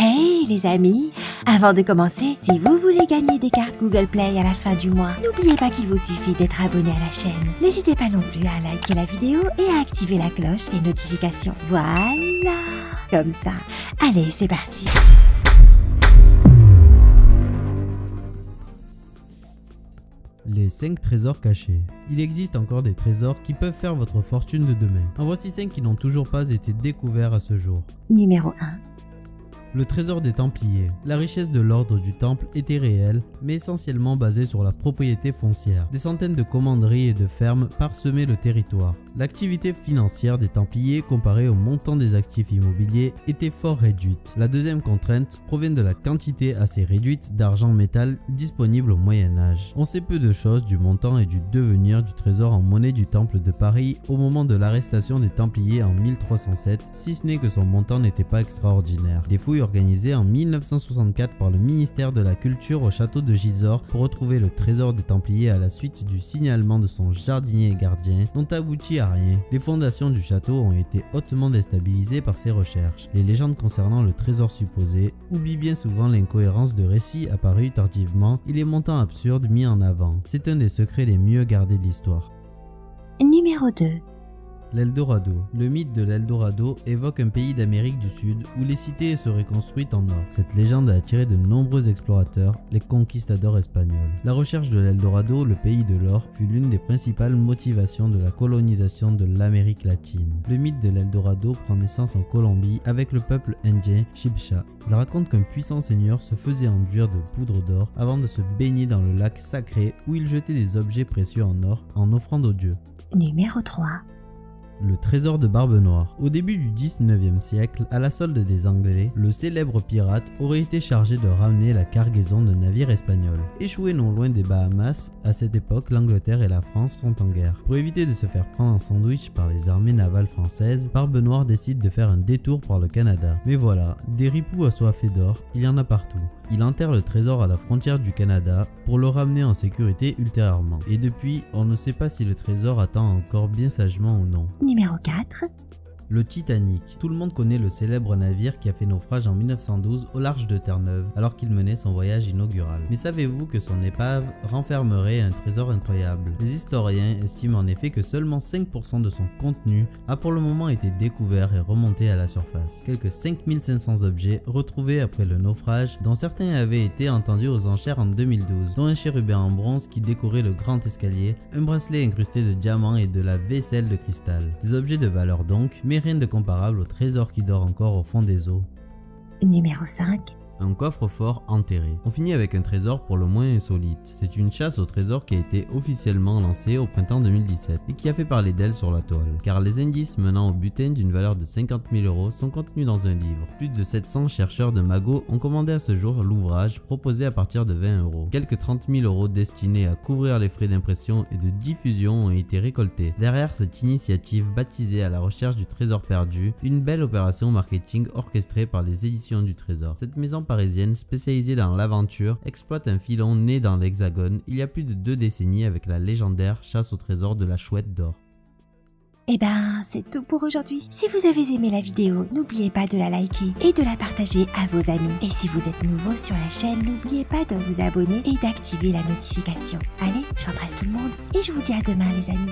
Hey les amis, avant de commencer, si vous voulez gagner des cartes Google Play à la fin du mois, n'oubliez pas qu'il vous suffit d'être abonné à la chaîne. N'hésitez pas non plus à liker la vidéo et à activer la cloche des notifications. Voilà, comme ça. Allez, c'est parti. Les 5 trésors cachés. Il existe encore des trésors qui peuvent faire votre fortune de demain. En voici 5 qui n'ont toujours pas été découverts à ce jour. Numéro 1. Le trésor des Templiers. La richesse de l'ordre du Temple était réelle, mais essentiellement basée sur la propriété foncière. Des centaines de commanderies et de fermes parsemaient le territoire. L'activité financière des Templiers comparée au montant des actifs immobiliers était fort réduite. La deuxième contrainte provient de la quantité assez réduite d'argent métal disponible au Moyen-Âge. On sait peu de choses du montant et du devenir du trésor en monnaie du Temple de Paris au moment de l'arrestation des Templiers en 1307, si ce n'est que son montant n'était pas extraordinaire. Des fouilles organisées en 1964 par le ministère de la Culture au château de Gisors pour retrouver le trésor des Templiers à la suite du signalement de son jardinier et gardien n'ont abouti à rien. Les fondations du château ont été hautement déstabilisées par ces recherches. Les légendes concernant le trésor supposé oublient bien souvent l'incohérence de récits apparus tardivement et les montants absurdes mis en avant. C'est un des secrets les mieux gardés de l'histoire. Numéro 2. L'Eldorado. Le mythe de l'Eldorado évoque un pays d'Amérique du Sud où les cités seraient construites en or. Cette légende a attiré de nombreux explorateurs, les conquistadors espagnols. La recherche de l'Eldorado, le pays de l'or, fut l'une des principales motivations de la colonisation de l'Amérique latine. Le mythe de l'Eldorado prend naissance en Colombie avec le peuple indien Chibcha. Il raconte qu'un puissant seigneur se faisait enduire de poudre d'or avant de se baigner dans le lac sacré où il jetait des objets précieux en or en offrande aux dieux. Numéro 3. Le trésor de Barbe Noire. Au début du 19e siècle, à la solde des Anglais, le célèbre pirate aurait été chargé de ramener la cargaison d'un navire espagnol. Échoué non loin des Bahamas, à cette époque, l'Angleterre et la France sont en guerre. Pour éviter de se faire prendre en sandwich par les armées navales françaises, Barbe Noire décide de faire un détour par le Canada. Mais voilà, des ripoux assoiffés d'or, il y en a partout. Il enterre le trésor à la frontière du Canada pour le ramener en sécurité ultérieurement. Et depuis, on ne sait pas si le trésor attend encore bien sagement ou non. Numéro 4. Le Titanic. Tout le monde connaît le célèbre navire qui a fait naufrage en 1912 au large de Terre-Neuve alors qu'il menait son voyage inaugural. Mais savez-vous que son épave renfermerait un trésor incroyable? Les historiens estiment en effet que seulement 5% de son contenu a pour le moment été découvert et remonté à la surface. Quelques 5500 objets retrouvés après le naufrage, dont certains avaient été entendus aux enchères en 2012, dont un chérubin en bronze qui décorait le grand escalier, un bracelet incrusté de diamants et de la vaisselle de cristal. Des objets de valeur donc, mais rien de comparable au trésor qui dort encore au fond des eaux. Numéro 5. Un coffre-fort enterré. On finit avec un trésor pour le moins insolite. C'est une chasse au trésor qui a été officiellement lancée au printemps 2017 et qui a fait parler d'elle sur la toile. Car les indices menant au butin d'une valeur de 50 000 € sont contenus dans un livre. Plus de 700 chercheurs de Magot ont commandé à ce jour l'ouvrage proposé à partir de 20 €. Quelques 30 000 € destinés à couvrir les frais d'impression et de diffusion ont été récoltés. Derrière cette initiative baptisée à la recherche du trésor perdu, une belle opération marketing orchestrée par les éditions du Trésor. Cette maison parisienne spécialisée dans l'aventure exploite un filon né dans l'Hexagone il y a plus de 2 décennies avec la légendaire chasse au trésor de la Chouette d'Or. Eh ben, c'est tout pour aujourd'hui. Si vous avez aimé la vidéo, n'oubliez pas de la liker et de la partager à vos amis. Et si vous êtes nouveau sur la chaîne, n'oubliez pas de vous abonner et d'activer la notification. Allez, j'embrasse tout le monde et je vous dis à demain les amis.